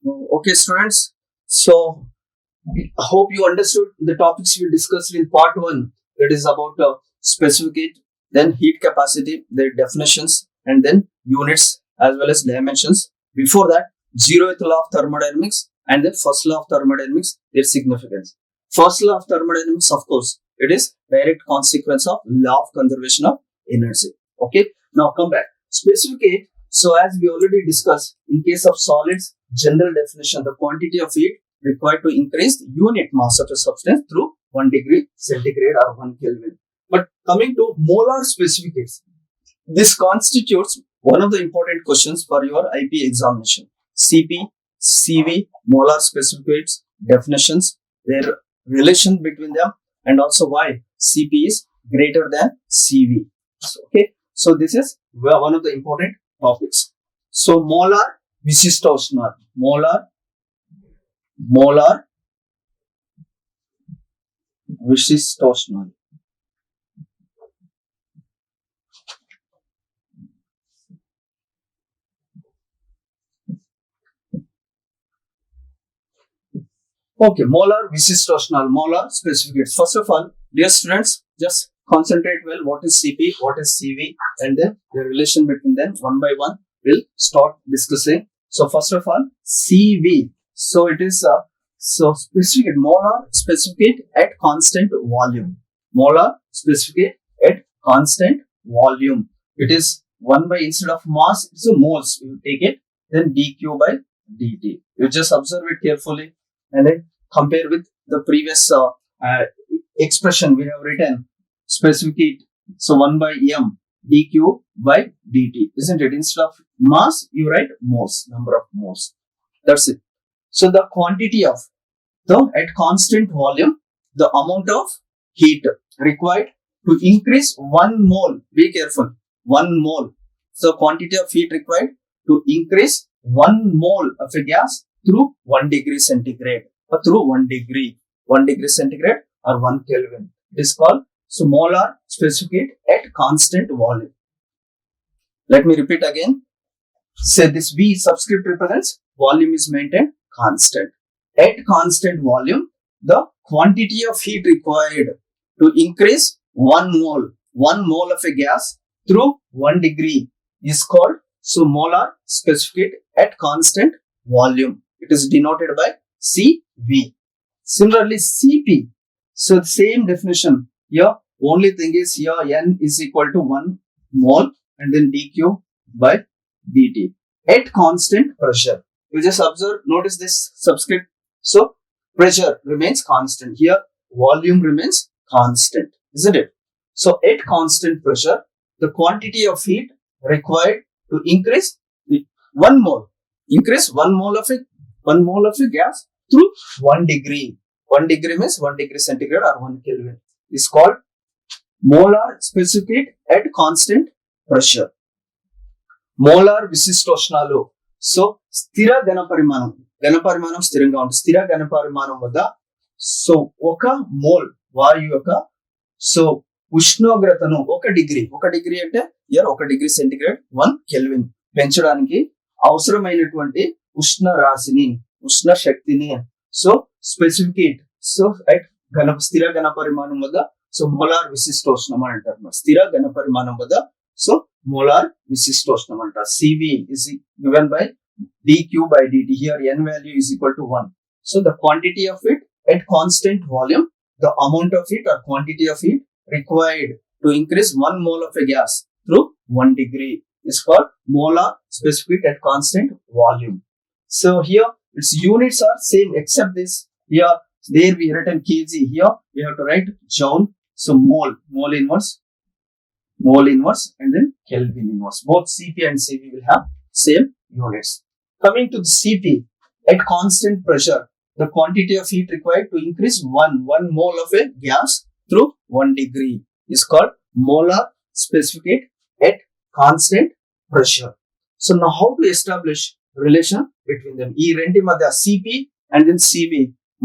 Okay, students. So, I hope you understood the topics we discussed in part one. That is about specific heat, then heat capacity, their definitions, and then units as well as dimensions. Before that, zeroth law of thermodynamics and then first law of thermodynamics, their significance. First law of thermodynamics, of course, it is direct consequence of law of conservation of energy. Okay. Now come back. Specific heat. So as we already discussed, in case of solids, general definition, the quantity of heat required to increase the unit mass of a substance through 1 degree centigrade or 1 Kelvin. But coming to molar specific heats, this constitutes one of the important questions for your IP examination. CP, CV, molar specific heats, definitions, their relation between them, and also why CP is greater than CV. So this is one of the important topics. So molar Vishishtaushna, molar Vishishtaushna. Okay, molar Vishishtaushna, molar specific heats. First of all, dear students, just concentrate well what is CP, what is CV, and then the relation between them one by one. We'll start discussing. So first of all, CV. So it is specific molar specific heat at constant volume. Molar specific heat at constant volume. It is 1 by instead of mass, it's a moles. You take it, then dq by dt. You just observe it carefully and then compare with the previous expression we have written specific heat. So 1 by m dq by dt, isn't it? Instead of mass, you write moles, number of moles. That's it. So the quantity of at constant volume, the amount of heat required to increase 1 mole. Be careful, 1 mole. So quantity of heat required to increase 1 mole of a gas through 1 degree centigrade or through 1 degree centigrade or 1 Kelvin. It is called molar specific heat at constant volume. Let me repeat again. Say this V subscript represents volume is maintained constant. At constant volume, the quantity of heat required to increase 1 mole of a gas through 1 degree is called molar specific heat at constant volume. It is denoted by CV. Similarly, CP. So the same definition here. Only thing is here N is equal to 1 mole and then dq by dt at constant pressure. You just observe, notice this subscript. So pressure remains constant. Here volume remains constant, isn't it? So at constant pressure, the quantity of heat required to increase 1 mole, increase 1 mole of a gas through 1 degree. 1 degree means 1 degree centigrade or 1 Kelvin is called molar specific heat at constant pressure. Molar Vishishtaushnalu. So స్థిర ఘనపరిమాణం స్థిరంగా ఉంటుంది. స్థిర ఘనపరిమాణం వద్ద so 1 mole వాయు యొక్క ఉష్ణోగ్రతను 1 degree అంటే 1 degree centigrade 1 kelvin పెంచడానికి అవసరమైనటువంటి ఉష్ణ శక్తిని స్పెసిఫిక్ హీట్ అట్ స్థిర ఘనపరిమాణం వద్ద మోలార్ విశిష్టోష్ణం అని అంటారు. స్థిర ఘనపరిమాణం వద్ద molar Vishishtaushna antar. CV is given by dq by dt. Here n value is equal to 1. So the quantity of it at constant volume, the amount of heat or quantity of heat required to increase 1 mole of a gas through 1 degree is called molar specific heat at constant volume. So here its units are same except this. Here there we written kg. Here we have to write joule. So mole inverse and then Kelvin inverse. Both CP and CV will have same units. Coming to the CP, at constant pressure, the quantity of heat required to increase 1 mole of a gas through 1 degree is called molar specific heat at constant pressure. So now how to establish relation between them? ఈ రెండి మధ్య CP and then CV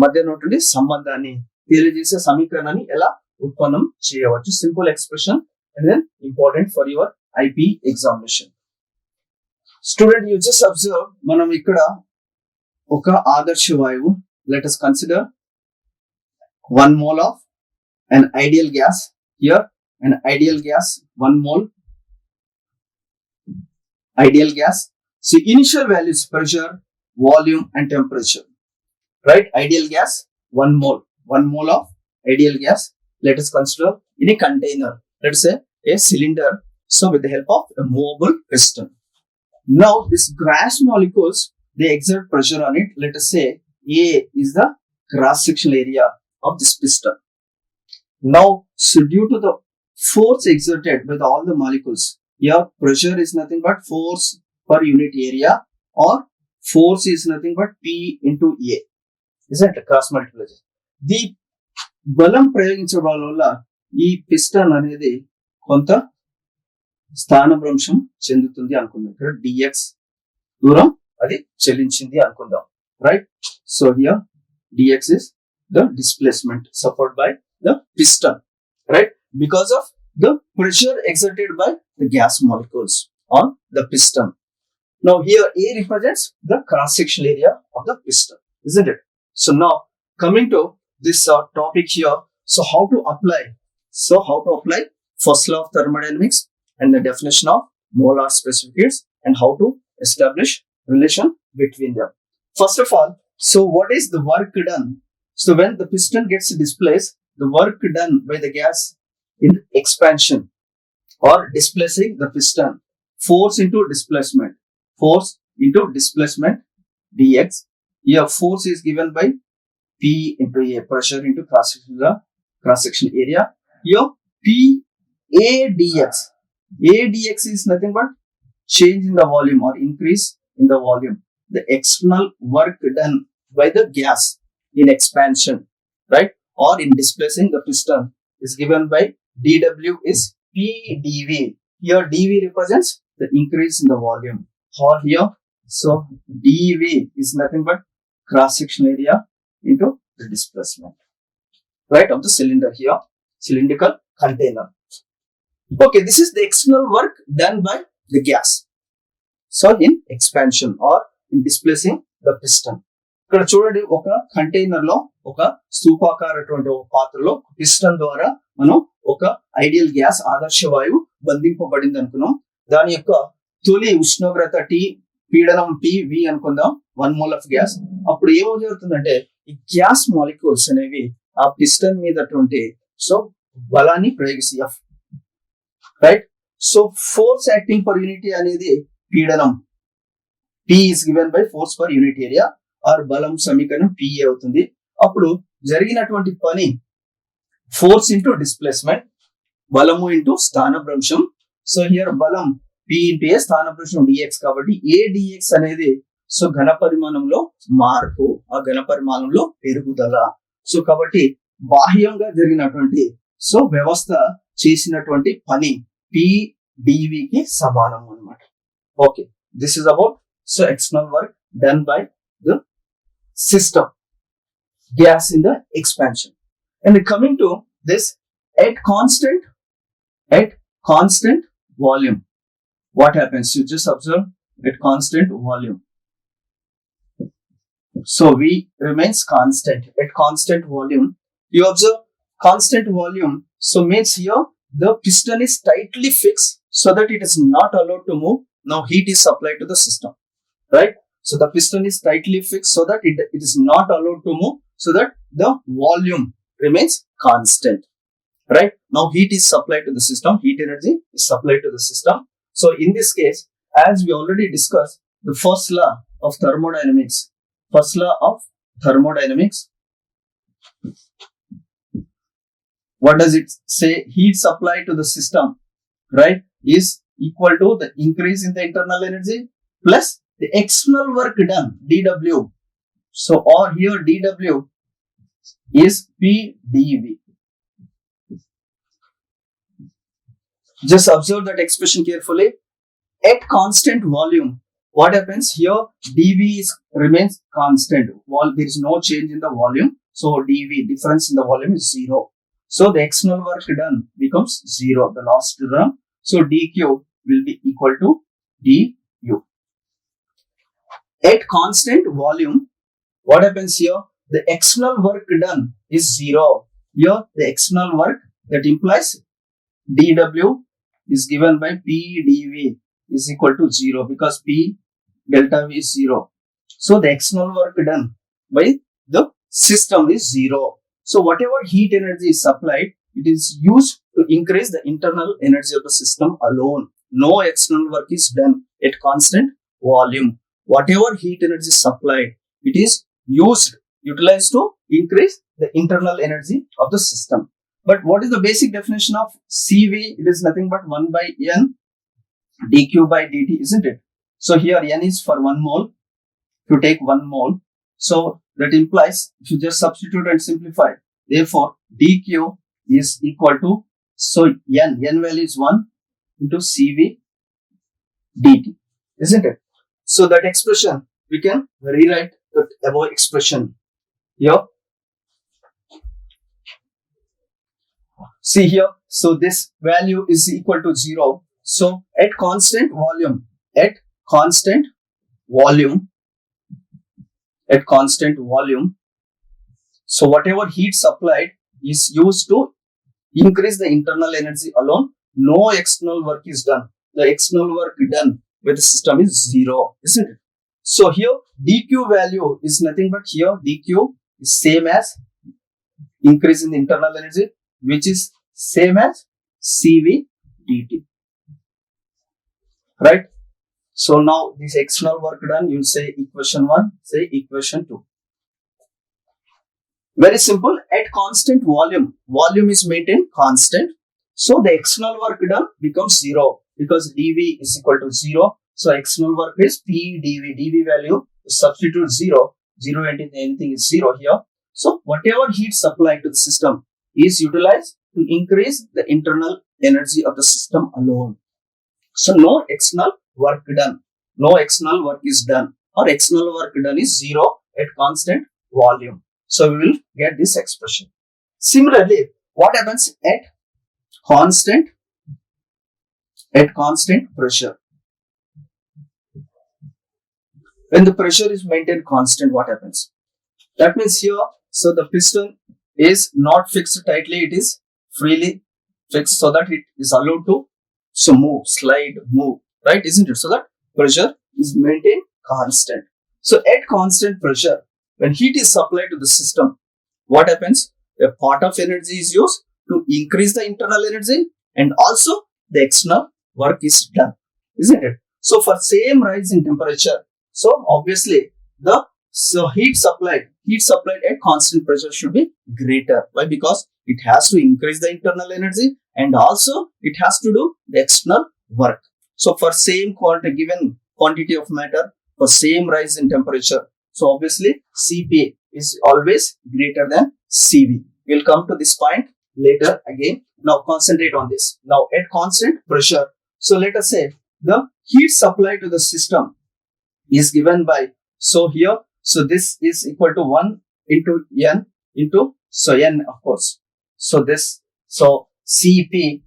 మధ్య ఉన్నటువంటి సంబంధాన్ని తెలియజేసే సమీకరణాన్ని ఎలా ఉత్పన్నం చేయవచ్చు? Simple expression and then important for your IP examination. Student, you just observe, manam ikkada ఒక ఆదర్శ వాయువు, let us consider 1 mole of an ideal gas. Here an ideal gas, 1 mole ideal gas. See initial values, pressure, volume and temperature, right? Ideal gas 1 mole of ideal gas. Let us consider in a container, let's say a cylinder, so with the help of a movable piston. Now these gas molecules, they exert pressure on it. Let us say A is the cross sectional area of this piston. Now, so due to the force exerted by all the molecules, here pressure is nothing but force per unit area, or force is nothing but P into A. Isn't it? Cross multiplication. The బలం ప్రయోగించడం వల్ల ఈ piston అనేది కొంత స్థానభ్రంశం చెందుతుంది అనుకుందాం. ఇక్కడ dx దూరం అది చెల్లించింది అనుకుందాం, right? So here dx is the displacement suffered by the piston, right? Because of the pressure exerted by the gas molecules on the piston. Now here A represents the cross-sectional area of the piston, isn't it? So now coming to this topic here, so how to apply? First law of thermodynamics and the definition of molar specific heats and how to establish relation between them. First of all, so what is the work done? So when the piston gets displaced, the work done by the gas in expansion or displacing the piston, force into displacement dx. Here force is given by P into A, pressure into cross-sectional area. Here P A dx. A dx is nothing but change in the volume or increase in the volume. The external work done by the gas in expansion, right, or in displacing the piston is given by dW is P dV. Here dV represents the increase in the volume. Or here, so dV is nothing but cross-sectional area into the displacement, right, of the cylinder here, cylindrical container. Okay, this is the external work done by the gas. So in expansion or in displacing the piston. ఇక్కడ చూడండి, ఒక container లో ఒక స్థూపాకారటువంటి ఒక పాత్రలో piston ద్వారా మనం ఒక ఐడియల్ గ్యాస్ ఆదర్శ వాయువు బంధింపబడింది అనుకున్నాం. దాని యొక్క తొలి ఉష్ణోగ్రత T, పీడనం P, V అనుకుందాం, 1 mole of గ్యాస్. అప్పుడు ఏమో జరుగుతుందంటే ఈ గ్యాస్ మాలిక్యూల్స్ అనేవి ఆ పిస్టన్ మీదటువంటి సో బలాన్ని ప్రయోగిస్తాయి, F, right? So force acting per unit అనేది పీడనం, P is given by force per unit area, ఆర్ బలం సమీకరణం PA అవుతుంది. అప్పుడు జరిగినటువంటి పని ఫోర్స్ ఇంటూ డిస్ప్లేస్మెంట్, బలము ఇంటూ స్థానభ్రంశం. సో హియర్ బలం P ఇంటూ A, స్థానభ్రంశం dx. కాబట్టి A dx అనేది సో ఘన పరిమాణంలో మార్పు, ఆ ఘన పరిమాణంలో పెరుగుదల. సో కాబట్టి బాహ్యంగా జరిగినటువంటి సో వ్యవస్థ చేసినటువంటి పని P dV కి సమానం అన్నమాట. Okay, this is about so external work done by the system, gas in the expansion. And coming to this, at constant volume, what happens? You just observe at constant volume. So V remains constant at constant volume. You observe constant volume. So means here the piston is tightly fixed so that it is not allowed to move. Now heat is supplied to the system, right? So the piston is tightly fixed so that it is not allowed to move, so that the volume remains constant, right? Now heat is supplied to the system, heat energy is supplied to the system. So in this case, as we already discussed, the first law of thermodynamics, what does it say? Heat supplied to the system, right, is equal to the increase in the internal energy plus the external work done, dW. So or here dW is P dV. Just observe that expression carefully. At constant volume, what happens here? dV remains constant. There is no change in the volume. So dV, difference in the volume, is 0. So the external work done becomes 0, the last term. So dQ will be equal to du. At constant volume, what happens here? The external work done is 0. Here the external work, that implies dW is given by P dV is equal to 0 because P delta V is 0. So the external work done by the system is 0. So whatever heat energy is supplied, it is used to increase the internal energy of the system alone. No external work is done at constant volume. Whatever heat energy is supplied, it is utilized to increase the internal energy of the system. But what is the basic definition of CV? It is nothing but 1 by N dQ by dt, isn't it? So here N is for 1 mole. If you take 1 mole, so that implies, if you just substitute and simplify, therefore dQ is equal to, so N value is 1 into CV dt, isn't it? So that expression, we can rewrite the above expression here. See here, so this value is equal to 0. So at constant volume, so whatever heat supplied is used to increase the internal energy alone. No external work is done. The external work done with the system is 0, isn't it? So here dQ value is nothing but, here dQ is same as increase in the internal energy, which is same as CV dt, right? So now this external work done, you will say equation 1, say equation 2. Very simple. At constant volume is maintained constant. So the external work done becomes 0 because dV is equal to 0. So external work is P dV. dV value, substitute 0 and anything is 0 here. So whatever heat supplied to the system is utilized to increase the internal energy of the system alone. So no external work done. No external work is done, or external work done is 0 at constant volume. So we will get this expression. Similarly, what happens at constant pressure? When the pressure is maintained constant, what happens? That means here, so the piston is not fixed tightly, it is freely fixed so that it is allowed to move, slide, move, right? Isn't it? So that pressure is maintained constant. So at constant pressure, when heat is supplied to the system, what happens? A part of energy is used to increase the internal energy, and also the external work is done, isn't it? So for same rise in temperature, so obviously the heat supplied at constant pressure should be greater. Why? Because it has to increase the internal energy and also it has to do the external work. So for same given quantity of matter, for same rise in temperature, so obviously Cp is always greater than Cv. We'll come to this point later again. Now concentrate on this. Now at constant pressure, so let us say the heat supply to the system is given by, so here, so this is equal to 1 into N into, so N of course. So this, so Cp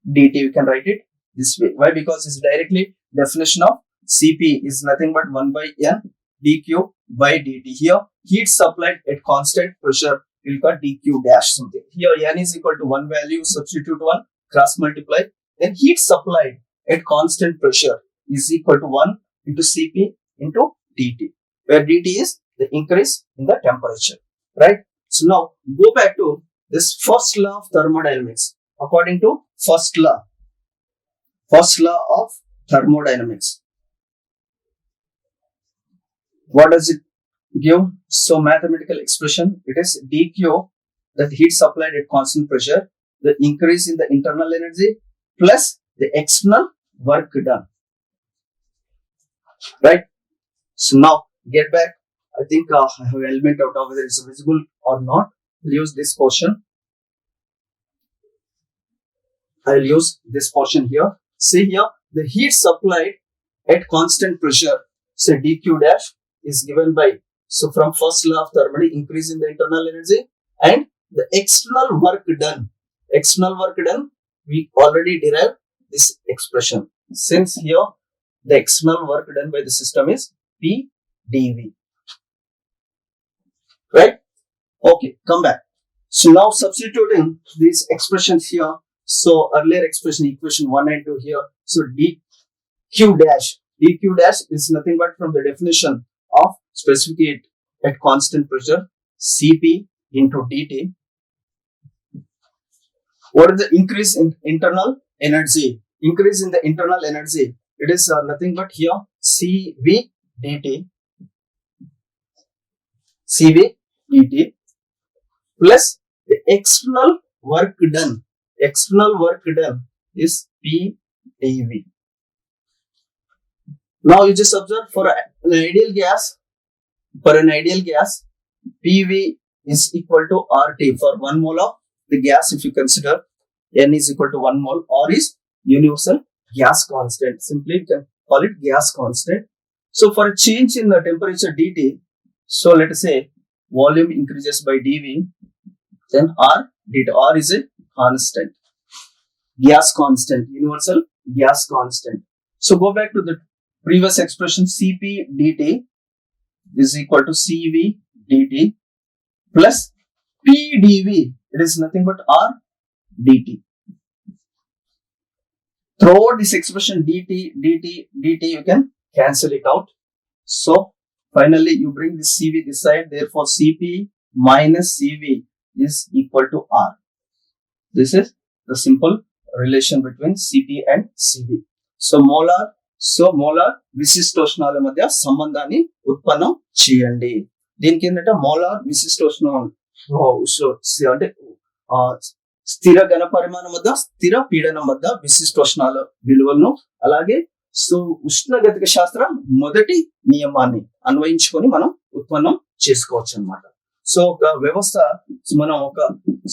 dt, we can write it this way. Why? Because it's directly definition of Cp is nothing but 1 by N dQ by dt. Here heat supplied at constant pressure will got dQ dash something. Here N is equal to 1 value, substitute 1, cross multiply. Then heat supplied at constant pressure is equal to 1 into Cp into dt, where dt is the increase in the temperature, right? So now go back to this first law of thermodynamics. According to first law of thermodynamics, what does it give? So mathematical expression, it is dQ, that heat supplied at constant pressure, the increase in the internal energy plus the external work done, right? So now get back. I think I have an element out of whether it's visible or not. I'll use this portion. I'll use this portion here. See here, the heat supplied at constant pressure, say dQ dash, is given by, so from first law of thermodynamics, increase in the internal energy and the external work done. External work done, we already derived this expression. Since here the external work done by the system is P dV. right? Okay, come back. So now substituting these expressions here. So earlier expression, equation 1 and 2 here. So dq dash is nothing but from the definition of specific heat at constant pressure, Cp into dt. What is the increase in internal energy? Increase in the internal energy, it is nothing but here Cv dt plus the external work done. External work done is PdV. Now you just observe for an ideal gas, PV is equal to RT for 1 mole of the gas. If you consider N is equal to 1 mole, or is universal gas constant. Simply you can call it gas constant. So for a change in the temperature dt, so let us say volume increases by dV, then R dt. R is a constant, gas constant, universal gas constant. So go back to the previous expression, Cp dt is equal to Cv dt plus PdV. It is nothing but R dt. Throughout this expression dt, you can cancel it out. So finally you bring this Cv this side. Therefore Cp minus Cv is equal to R. This is the simple relation between Cp and Cv. So molar విశిష్టోష్ణాల మధ్య సంబంధాన్ని ఉత్పన్నం చేయండి. దీనికి ఏంటంటే molar విశిష్టోష్ణం అంటే స్థిర ఘన పరిమాణం వద్ద, స్థిర పీడనం వద్ద విశిష్టోష్ణాల విలువలను, అలాగే ఉష్ణగతిక శాస్త్ర మొదటి నియమాన్ని అన్వయించుకొని మనం ఉత్పన్నం చేసుకోవచ్చు అన్నమాట. సో ఒక వ్యవస్థ మనం ఒక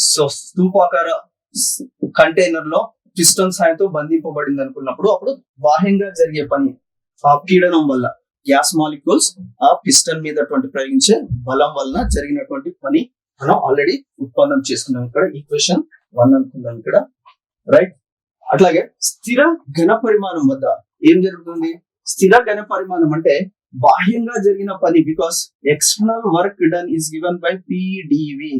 స్తూపాకార కంటైనర్ లో పిస్టన్ సాయంతో బంధింపబడింది అనుకున్నప్పుడు, అప్పుడు బాహ్యంగా జరిగే పని ఆ పీడనం వల్ల గ్యాస్ మాలిక్యూల్స్ ఆ పిస్టన్ మీద ప్రయోగించే బలం వలన జరిగినటువంటి పని మనం ఆల్రెడీ ఉత్పన్నం చేసుకున్నాం. ఇక్కడ ఈక్వేషన్ 1 అనుకుందాం ఇక్కడ, రైట్. అట్లాగే స్థిర ఘన పరిమాణం వద్ద ఏం జరుగుతుంది? స్థిర ఘన పరిమాణం అంటే బాహ్యంగా జరిగిన పని, because external work done is given by పిడివి.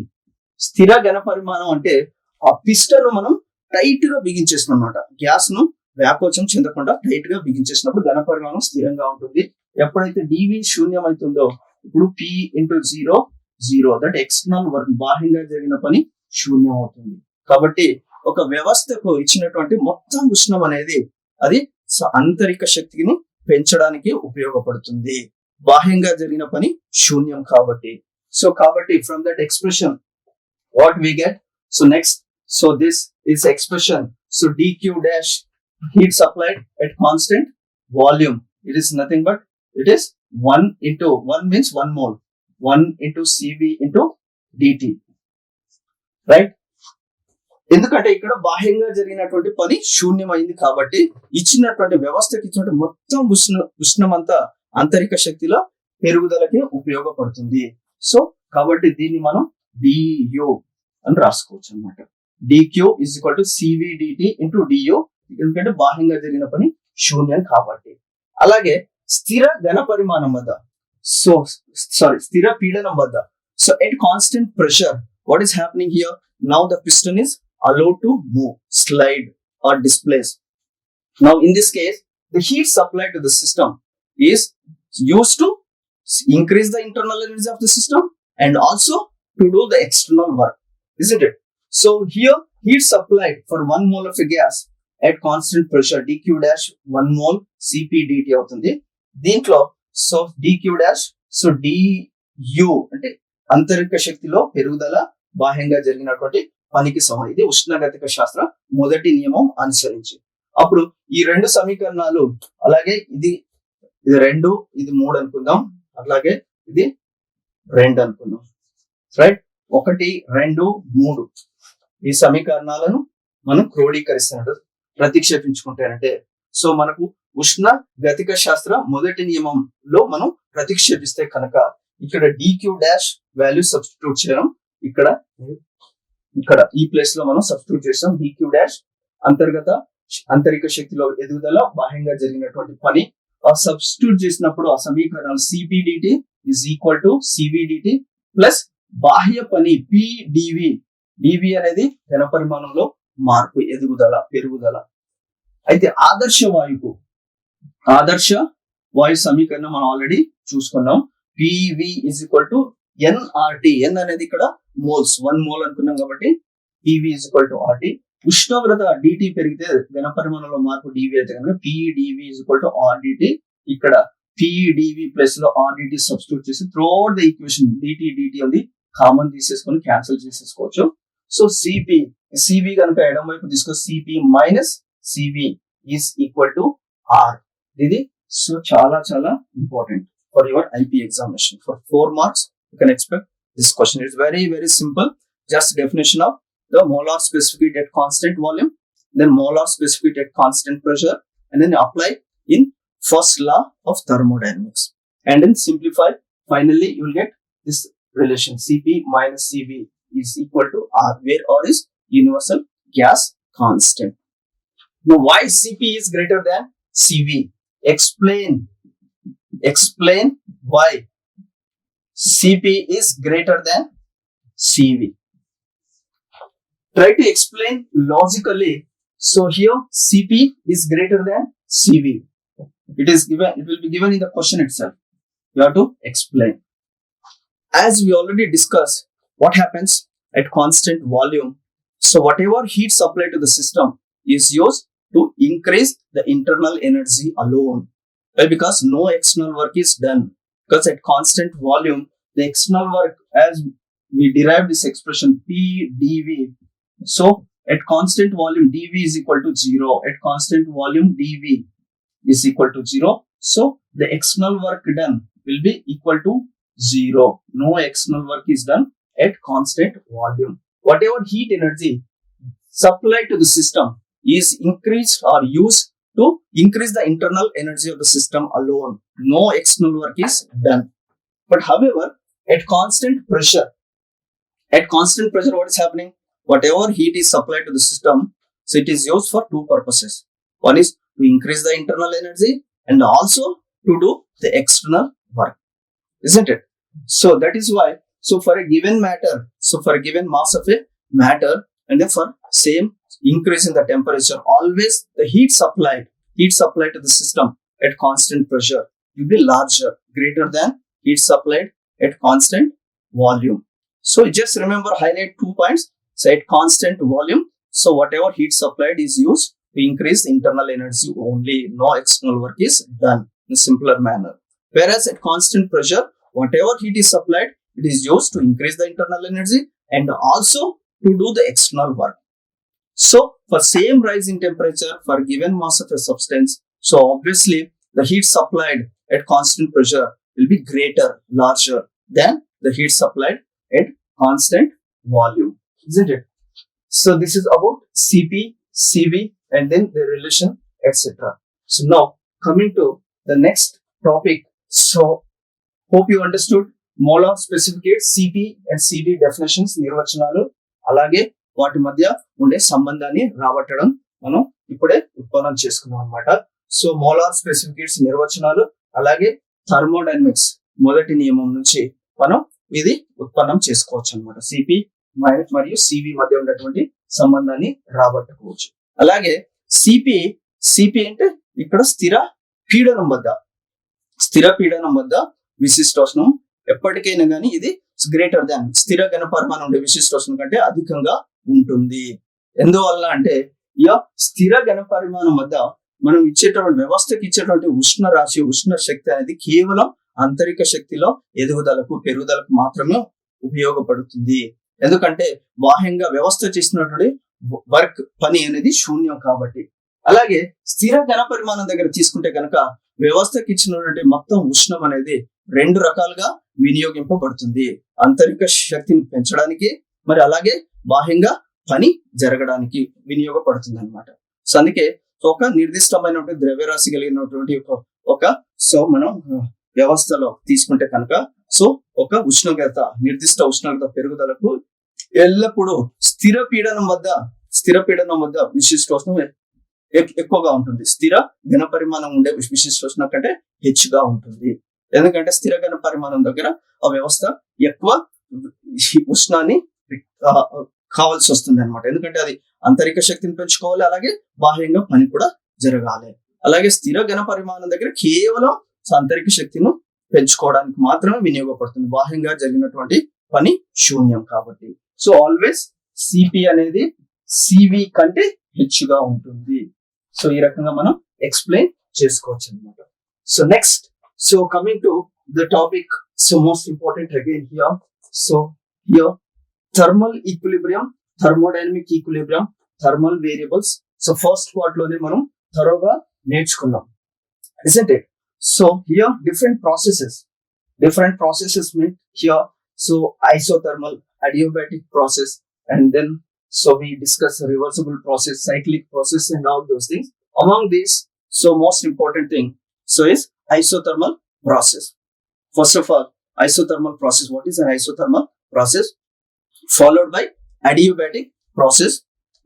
స్థిర ఘన పరిమాణం అంటే ఆ పిస్టన్ మనం టైట్ గా బిగించేస్తున్నాం అన్నమాట. గ్యాస్ ను వ్యాకోచం చెందకుండా టైట్ గా బిగించేసినప్పుడు ఘన పరిమాణం స్థిరంగా ఉంటుంది. ఎప్పుడైతే డివి శూన్యం అవుతుందో, ఇప్పుడు P into 0 that external work, బాహ్యంగా జరిగిన పని శూన్యం అవుతుంది. కాబట్టి ఒక వ్యవస్థకు ఇచ్చినటువంటి మొత్తం ఉష్ణం అనేది అది ఆంతరిక శక్తిని పెంచడానికి ఉపయోగపడుతుంది. బాహ్యంగా జరిగిన పని శూన్యం కాబట్టి. సో కాబట్టి from that expression what we get, so next, so this is expression, so dq dash heat supplied at constant volume, it is nothing but it is 1 into 1 means 1 mole, 1 into Cv into dt, right? ఎందుకంటే ఇక్కడ బాహ్యంగా జరిగినటువంటి పని శూన్యమైంది కాబట్టి ఇచ్చినటువంటి వ్యవస్థకి ఇచ్చినటువంటి మొత్తం ఉష్ణమంతా ఆంతరిక శక్తిలో పెరుగుదలకి ఉపయోగపడుతుంది. సో కాబట్టి దీన్ని మనం du అని రాసుకోవచ్చు అన్నమాట. dq is equal to Cv dt into du, ఎందుకంటే బాహ్యంగా జరిగిన పని శూన్యం కాబట్టి. అలాగే స్థిర ఘన పరిమాణం వద్ద, స్థిర పీడనం వద్ద, so at constant pressure what is happening here, now the piston is allowed to move, slide or displace. Now in this case the heat supplied to the system is used to increase the internal energy of the system and also to do the external work, isn't it? So here heat supplied for 1 mole of a gas at constant pressure, dq dash 1 mole Cp dt అవుతుంది. దీంట్లో so dq dash, so du అంటే ఆంతరిక శక్తిలో పెరుగుదల బాహ్యంగా జరిగినటువంటి పనికి సమానం. ఇది ఉష్ణగతిక శాస్త్ర మొదటి నియమం అనుసరించి. అప్పుడు ఈ రెండు సమీకరణాలు, అలాగే ఇది 2, ఇది 3 అనుకుందాం, అట్లాగే ఇది 2 అనుకుందాం, రైట్. 1, 2, 3 ఈ సమీకరణాలను మనం క్రోడీకరిస్తున్నట్టు ప్రతిక్షేపించుకుంటారంటే, సో మనకు ఉష్ణ గతిక శాస్త్ర మొదటి నియమంలో మనం ప్రతిక్షేపిస్తే కనుక ఇక్కడ dq డాష్ వాల్యూ సబ్స్టిట్యూట్ చేయడం, ఇక్కడ ఈ ప్లేస్ లో మనం సబ్స్టిట్యూట్ చేస్తాం. dq డాష్ ఆంతరిక శక్తిలో ఎదుగుదల, బాహ్యంగా జరిగినటువంటి పని. ఆ సబ్స్టిట్యూట్ చేసినప్పుడు ఆ సమీకరణాలు Cp dt is equal to Cv dt plus బాహ్య పని పిడివి, డివి అనేది ఘన పరిమాణంలో మార్పు, ఎదుగుదల, పెరుగుదల. అయితే ఆదర్శ వాయు సమీకరణం మనం ఆల్రెడీ చూసుకున్నాం. PV is equal to NRT. N అనేది ఇక్కడ మోల్స్, 1 మోల్ అనుకున్నాం కాబట్టి PV is equal to RT. ఉష్ణోగ్రత డిటి పెరిగితే ఘన పరిమాణంలో మార్పు డివి అయితే కనుక PDV is equal to RDT. ఇక్కడ పిడివి ప్లస్ లో ఆర్డిటి సబ్స్టిట్యూట్ చేసి త్రూఅవుట్ ద ఈక్వేషన్ డిటి ఉంది కామన్ తీసేసుకొని క్యాన్సిల్ చేసేసుకోవచ్చు. సో సివి కనుక ఎడమ వైపు తీసుకో, CP minus CV is equal to R. ఇది సో చాలా important for your IP examination. For 4 marks you can expect this question. It's very simple. Just definition of the molar specific heat at constant volume, then molar specific heat at constant pressure, and then apply in first law of thermodynamics, and then simplify. Finally you will get this relation, Cp minus Cv is equal to R, where R is universal gas constant. Now why Cp is greater than Cv? Explain why Cp is greater than Cv. Try to explain logically. So here Cp is greater than Cv. It will be given in the question itself. You have to explain. As we already discussed, what happens at constant volume? So whatever heat supplied to the system is used to increase the internal energy alone. Why? Because no external work is done. Because at constant volume, the external work, as we derived this expression PdV. So at constant volume, dV is equal to 0. At constant volume, dV is equal to 0. So the external work done will be equal to 0. No external work is done at constant volume. Whatever heat energy supplied to the system is increased or used to increase the internal energy of the system alone. No external work is done. But however, at constant pressure, what is happening? Whatever heat is supplied to the system, so it is used for 2 purposes. One is to increase the internal energy and also to do the external work, isn't it? So that is why, so for a given matter, so for a given mass of a matter, and then for same increase in the temperature, always the heat supplied to the system at constant pressure will be larger, greater than heat supplied at constant volume. So just remember, highlight 2 points. So at constant volume, so whatever heat supplied is used to increase internal energy only. No external work is done in a simpler manner. Whereas at constant pressure, whatever heat is supplied, it is used to increase the internal energy and also to do the external work. So for same rise in temperature for given mass of a substance, so obviously the heat supplied at constant pressure will be greater, larger than the heat supplied at constant volume, isn't it? So this is about Cp, Cv, and then the relation, etc. So now coming to the next topic. So hope you understood molar specific heat, Cp and Cv definitions, నిర్వచనాలు, అలాగే వాటి మధ్య ఉండే సంబంధాన్ని రాబట్టడం మనం ఇప్పుడే ఉత్పన్నం చేసుకున్నాం అన్నమాట. సో మోలార్ స్పెసిఫిక్ హీట్స్ నిర్వచనాలు, అలాగే థర్మోడైనమిక్స్ మొదటి నియమం నుంచి మనం ఇది ఉత్పన్నం చేసుకోవచ్చు అన్నమాట. సిపి మరియు సివి మధ్య ఉన్నటువంటి సంబంధాన్ని రాబట్టుకోవచ్చు. అలాగే సిపి అంటే ఇక్కడ స్థిర పీడనం వద్ద విశిష్టోష్ణం ఎప్పటికైనా కానీ ఇది గ్రేటర్ దాన్ స్థిర ఘన పరిమాణం ఉండే విశిష్టోష్ణం కంటే అధికంగా ఉంటుంది. ఎందువల్ల అంటే ఈ స్థిర ఘన పరిమాణం వద్ద మనం ఇచ్చేటువంటి వ్యవస్థకి ఇచ్చేటువంటి ఉష్ణ రాశి, ఉష్ణ శక్తి అనేది కేవలం ఆంతరిక శక్తిలో ఎదుగుదలకు, పెరుగుదలకు మాత్రమే ఉపయోగపడుతుంది. ఎందుకంటే బాహ్యంగా వ్యవస్థ చేసినటువంటి వర్క్, పని అనేది శూన్యం కాబట్టి. అలాగే స్థిర ఘన పరిమాణం దగ్గర తీసుకుంటే కనుక వ్యవస్థకి ఇచ్చినటువంటి మొత్తం ఉష్ణం అనేది 2 రకాలుగా వినియోగింపబడుతుంది. ఆంతరిక శక్తిని పెంచడానికి, మరి అలాగే బాహ్యంగా పని జరగడానికి వినియోగపడుతుంది అన్నమాట. సో అందుకే ఒక నిర్దిష్టమైనటువంటి ద్రవ్యరాశి కలిగినటువంటి సో మనం వ్యవస్థలో తీసుకుంటే కనుక సో ఒక ఉష్ణోగ్రత, నిర్దిష్ట ఉష్ణోగ్రత పెరుగుదలకు ఎల్లప్పుడూ స్థిర పీడనం వద్ద విశిష్టోష్ణం ఎక్కువగా ఉంటుంది. స్థిర ఘన పరిమాణం ఉండే విశిష్టోష్ణం కంటే హెచ్చుగా ఉంటుంది. ఎందుకంటే స్థిర ఘన పరిమాణం దగ్గర ఆ వ్యవస్థ ఎక్కువ ఉష్ణాన్ని కావాల్సి వస్తుంది అనమాట. ఎందుకంటే అది అంతరిక శక్తిని పెంచుకోవాలి, అలాగే బాహ్యంగా పని కూడా జరగాలి. అలాగే స్థిర ఘన పరిమాణం దగ్గర కేవలం అంతరిక శక్తిని పెంచుకోవడానికి మాత్రమే వినియోగపడుతుంది. బాహ్యంగా జరిగినటువంటి పని శూన్యం కాబట్టి. సో ఆల్వేస్ సిపి అనేది సివి కంటే హెచ్చుగా ఉంటుంది. సో ఈ రకంగా మనం ఎక్స్ప్లెయిన్ చేసుకోవచ్చు అనమాట. So next, so coming to the topic, so most important again here. So here thermal equilibrium, thermodynamic equilibrium, thermal variables. So first part లోనే మనం థరోగా నేర్చుకున్నాం, isn't it? So here different processes meant here. So isothermal, adiabatic process, and then so we discuss reversible process, cyclic process, and all those things. Among these, so most important thing so is isothermal process. First of all, isothermal process. What is an isothermal process? Followed by adiabatic process.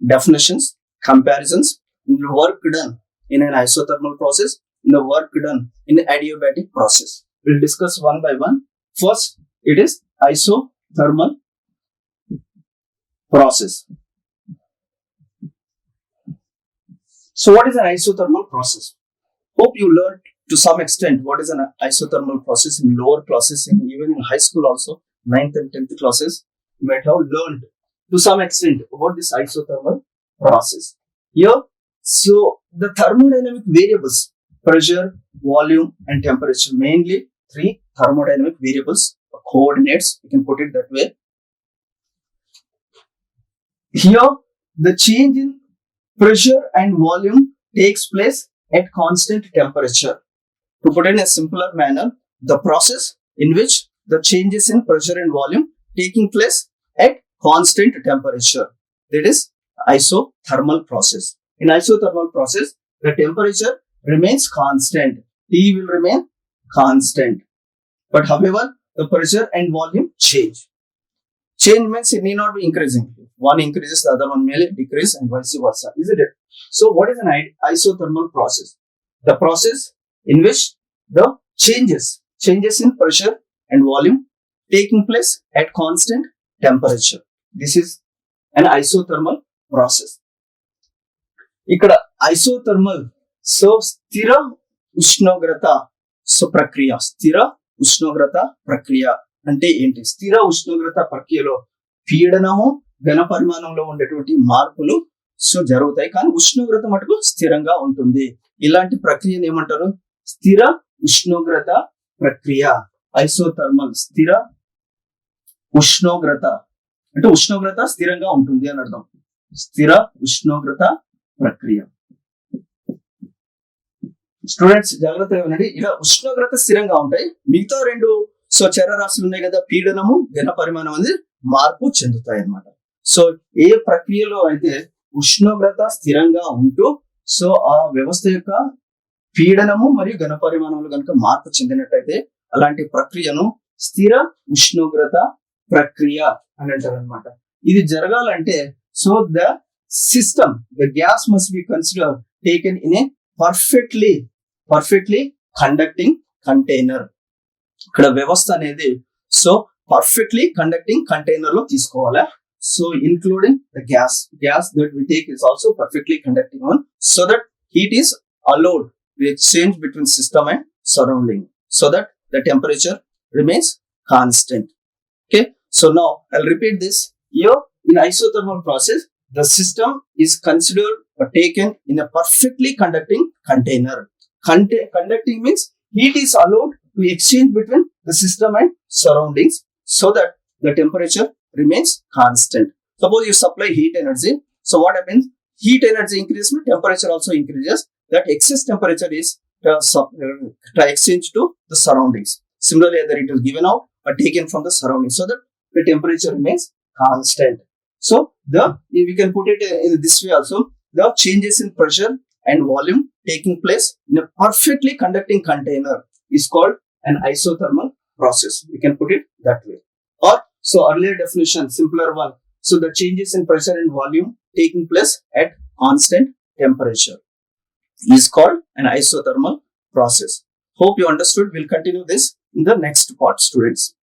Definitions, comparisons, work done in an isothermal process, in the work done in the adiabatic process. We'll discuss one by one. First, it is isothermal process. So what is an isothermal process? Hope you learned to some extent what is an isothermal process in lower classes, and even in high school also, 9th and 10th classes, you might have learned to some extent about this isothermal process. Here, so the thermodynamic variables, pressure, volume, and temperature, mainly 3 thermodynamic variables, coordinates, you can put it that way. Here, the change in pressure and volume takes place at constant temperature. To put it in a simpler manner, the process in which the changes in pressure and volume taking place at constant temperature, that is isothermal process. In isothermal process, the temperature remains constant. T will remain constant. But however, the pressure and volume change. Change means it need not be increasing. One increases, the other one may decrease, and vice versa, isn't it? So what is an isothermal process? The process in which the changes in pressure and volume taking place at constant temperature. This is an isothermal process. ఇక్కడ isothermal, so స్థిర ఉష్ణోగ్రత, so ప్రక్రియ, స్థిర ఉష్ణోగ్రత ప్రక్రియ అంటే ఏంటి? స్థిర ఉష్ణోగ్రత ప్రక్రియలో పీడనము, ఘన పరిమాణంలో ఉండేటువంటి మార్పులు సో జరుగుతాయి, కానీ ఉష్ణోగ్రత మటుకు స్థిరంగా ఉంటుంది. ఇలాంటి ప్రక్రియను ఏమంటారు? స్థిర ఉష్ణోగ్రత ప్రక్రియ. ఐసోథర్మల్, స్థిర ఉష్ణోగ్రత అంటే ఉష్ణోగ్రత స్థిరంగా ఉంటుంది అని అర్థం. స్థిర ఉష్ణోగ్రత ప్రక్రియ. స్టూడెంట్స్ జాగ్రత్తగా వినండి, ఇలా ఉష్ణోగ్రత స్థిరంగా ఉంటాయి. మిగతా 2 సో చరరాశులు ఉన్నాయి కదా, పీడనము, ఘన పరిమాణం అనేది మార్పు చెందుతాయి అన్నమాట. సో ఏ ప్రక్రియలో అయితే ఉష్ణోగ్రత స్థిరంగా ఉంటూ సో ఆ వ్యవస్థ యొక్క పీడనము మరియు ఘన పరిమాణంలో కనుక మార్పు చెందినట్టయితే అలాంటి ప్రక్రియను స్థిర ఉష్ణోగ్రత ప్రక్రియ అని అంటారు అనమాట. ఇది జరగాలంటే so the system, the gas must be considered taken in a perfectly conducting container. ఇక్కడ వ్యవస్థ అనేది సో పర్ఫెక్ట్లీ కండక్టింగ్ కంటైనర్ లో తీసుకోవాలి. So including the gas that we take is also perfectly conducting one, so that heat is allowed to exchange between system and surrounding, so that the temperature remains constant. Okay, so now I'll repeat this. Here in isothermal process, the system is considered or taken in a perfectly conducting container. Conducting means heat is allowed to exchange between the system and surroundings, so that the temperature remains constant. Suppose you supply heat energy, so what happens? Heat energy increases, temperature also increases. That excess temperature is exchanged to the surroundings. Similarly, either it is given out or taken from the surroundings, so that the temperature remains constant. So we can put it in this way also. The changes in pressure and volume taking place in a perfectly conducting container is called an isothermal process. We can put it that way. Or so earlier definition, simpler one. So the changes in pressure and volume taking place at constant temperature is called an isothermal process. Hope you understood. We'll continue this in the next part, students.